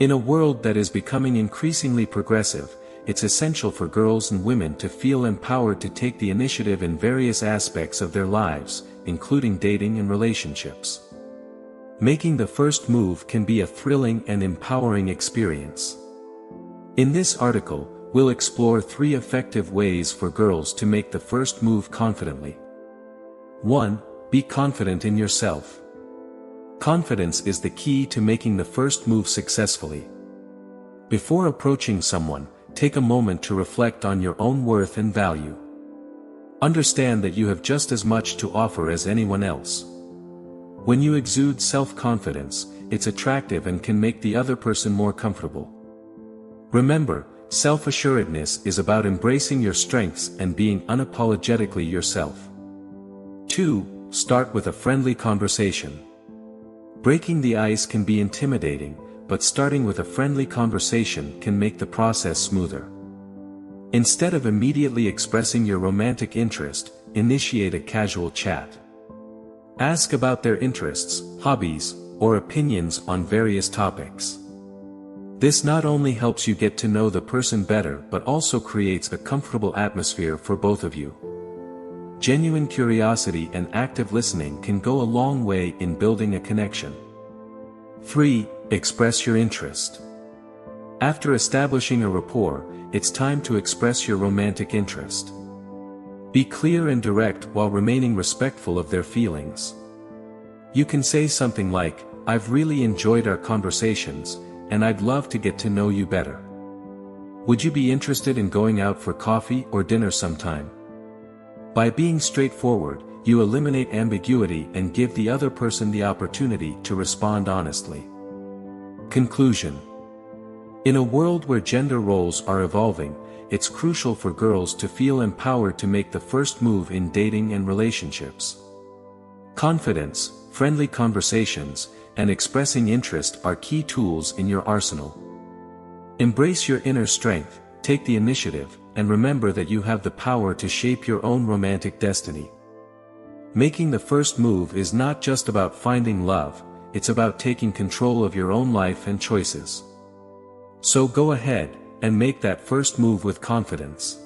In a world that is becoming increasingly progressive, it's essential for girls and women to feel empowered to take the initiative in various aspects of their lives, including dating and relationships. Making the first move can be a thrilling and empowering experience. In this article, we'll explore 3 effective ways for girls to make the first move confidently. 1. Be confident in yourself. Confidence is the key to making the first move successfully. Before approaching someone, take a moment to reflect on your own worth and value. Understand that you have just as much to offer as anyone else. When you exude self-confidence, it's attractive and can make the other person more comfortable. Remember, self-assuredness is about embracing your strengths and being unapologetically yourself. 2. Start with a friendly conversation. Breaking the ice can be intimidating, but starting with a friendly conversation can make the process smoother. Instead of immediately expressing your romantic interest, initiate a casual chat. Ask about their interests, hobbies, or opinions on various topics. This not only helps you get to know the person better but also creates a comfortable atmosphere for both of you. Genuine curiosity and active listening can go a long way in building a connection. 3. Express your interest. After establishing a rapport, it's time to express your romantic interest. Be clear and direct while remaining respectful of their feelings. You can say something like, "I've really enjoyed our conversations, and I'd love to get to know you better. Would you be interested in going out for coffee or dinner sometime?" By being straightforward, you eliminate ambiguity and give the other person the opportunity to respond honestly. Conclusion. In a world where gender roles are evolving, it's crucial for girls to feel empowered to make the first move in dating and relationships. Confidence, friendly conversations, and expressing interest are key tools in your arsenal. Embrace your inner strength, take the initiative, and remember that you have the power to shape your own romantic destiny. Making the first move is not just about finding love, it's about taking control of your own life and choices. So go ahead, and make that first move with confidence.